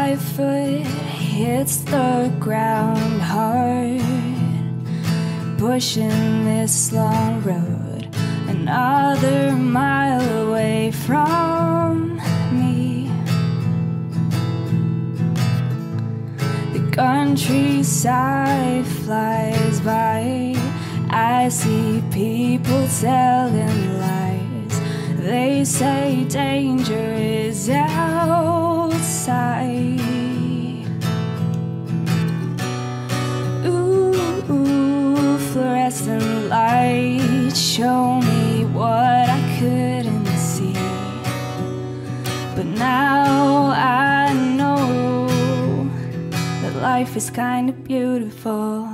My foot hits the ground hard, pushing this long road another mile away from me. The countryside flies by, I see people telling lies. They say danger is outside. Ooh, fluorescent lights show me what I couldn't see. But now I know that life is kind of beautiful.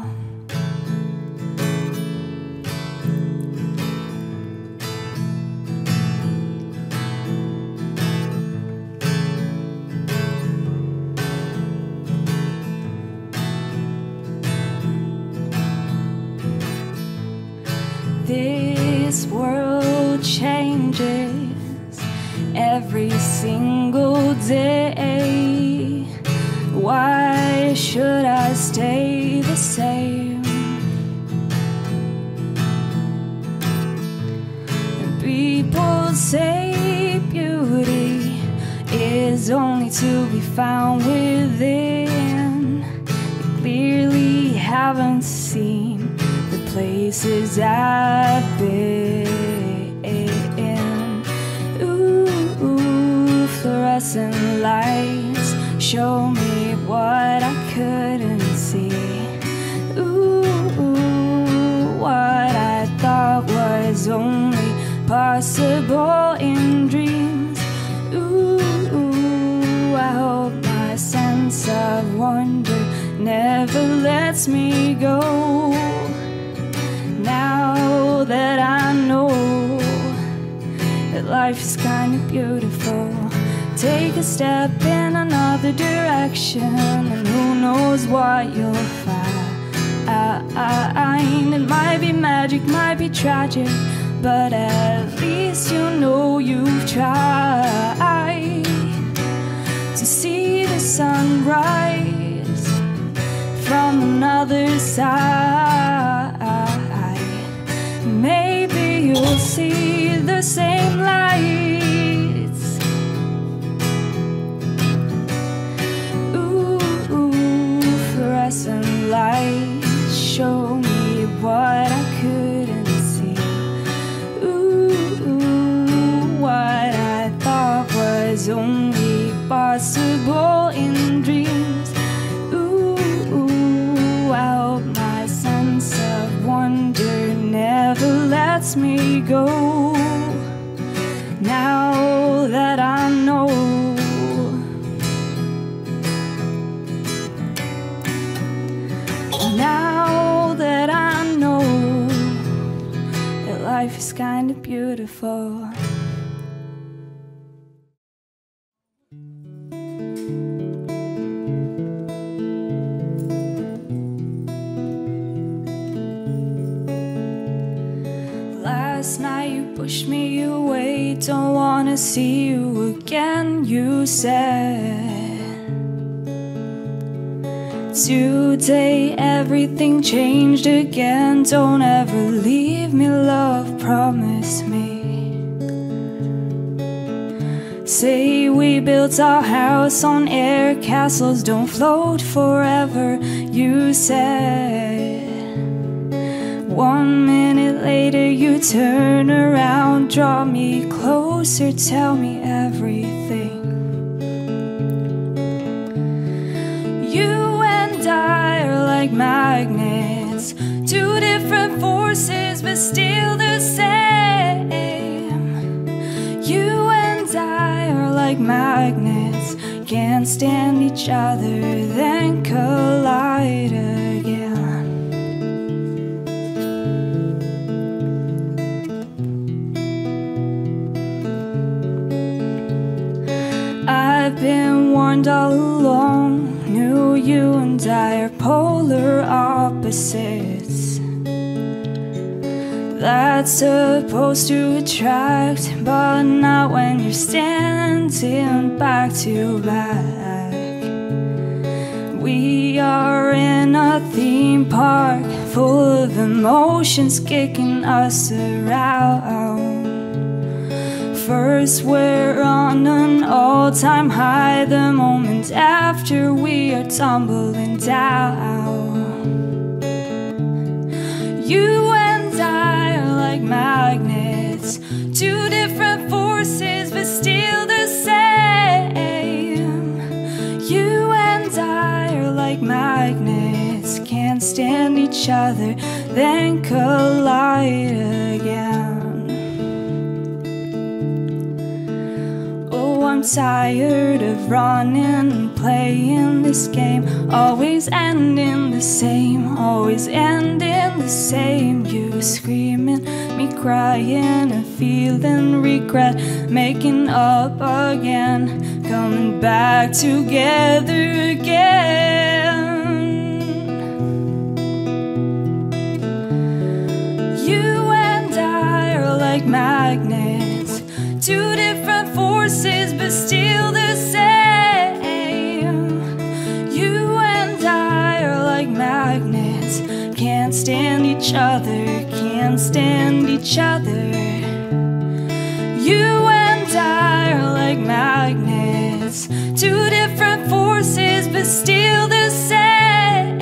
This world changes every single day. Why should I stay the same? And people say beauty is only to be found within. You clearly haven't seen places I've been. Ooh, fluorescent lights show me what I couldn't see. Ooh, what I thought was only possible in dreams. Ooh, I hope my sense of wonder never lets me go. Now that I know that life is kind of beautiful, take a step in another direction, and who knows what you'll find. It might be magic, might be tragic, but at least you know you've tried to see the sunrise from another side. Maybe you'll see the same lights. Ooh, fluorescent lights show me what I couldn't see. Ooh, what I thought was only possible in dreams. Ooh, I hope my sense of wonder never lets me go. Now that I know, now that I know that life is kind of beautiful. Last night you pushed me away, don't wanna see you again, you said. Today everything changed again, don't ever leave me, love, promise me. Say we built our house on air, castles don't float forever, you said. 1 minute later you turn around, draw me closer, tell me everything. You and I are like magnets, two different forces but still the same. You and I are like magnets, can't stand each other, then collide again. I've been warned all along, knew you and I are polar opposites. That's supposed to attract, but not when you're standing back to back. We are in a theme park full of emotions kicking us around. First we're on an all-time high, the moment after we are tumbling down. You and I are like magnets, two different forces but still the same. You and I are like magnets, can't stand each other, then collide again. Oh, I'm tired of running and playing this game, always ending the same, always ending the same. You screaming, me crying and feeling regret, making up again, coming back together again. You and I are like magnets, two different forces but still the same. You and I are like magnets, can't stand each other, can't stand each other. You and I are like magnets, two different forces but still the same.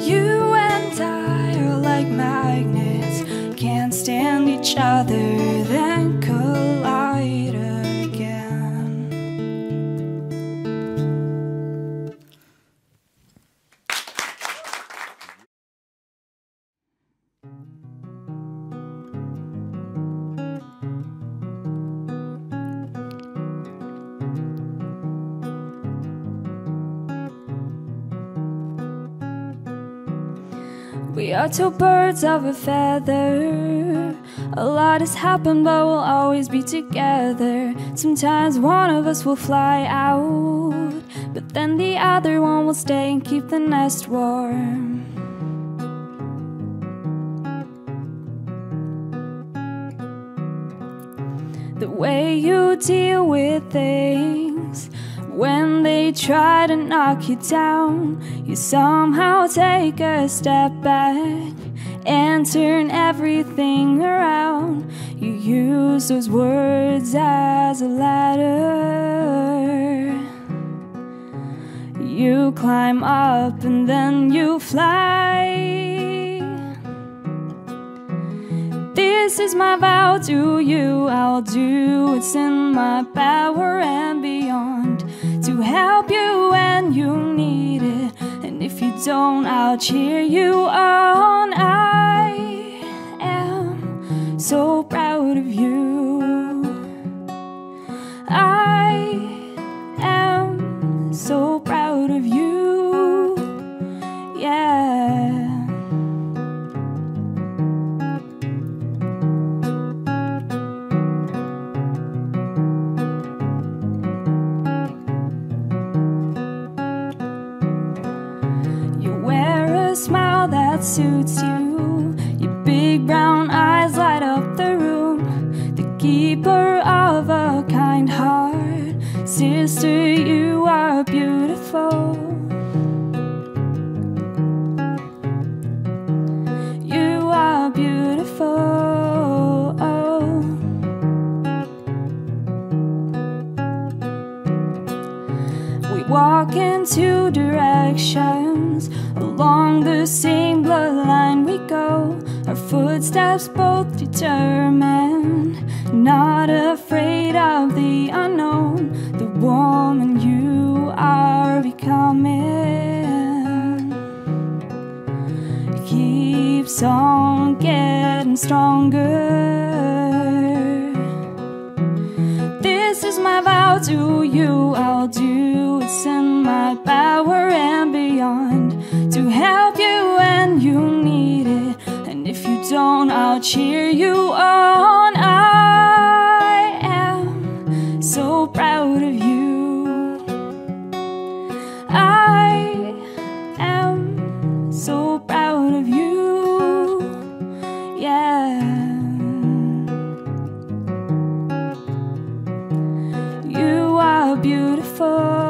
You and I are like magnets, can't stand each other, then collide again. We are two birds of a feather. A lot has happened, but we'll always be together. Sometimes one of us will fly out, but then the other one will stay and keep the nest warm. The way you deal with things, when they try to knock you down, you somehow take a step back and turn everything around. You use those words as a ladder. You climb up and then you fly. This is my vow to you, I'll do what's in my power and beyond to help you when you need it, and if you don't, I'll cheer you on. I am so proud of you. I am so proud of you. Yeah. Smile that suits you, your big brown eyes light up the room. The keeper of a kind heart, sister, you are beautiful. You are beautiful. We walk in two directions, along the same bloodline we go, our footsteps both determined, not afraid of the unknown. The woman you are becoming keeps on getting stronger. This is my vow to you, I'll do what's in my power and beyond to help you when you need it, and if you don't, I'll cheer you on. I am so proud of you. I am so proud of you. Yeah. You are beautiful.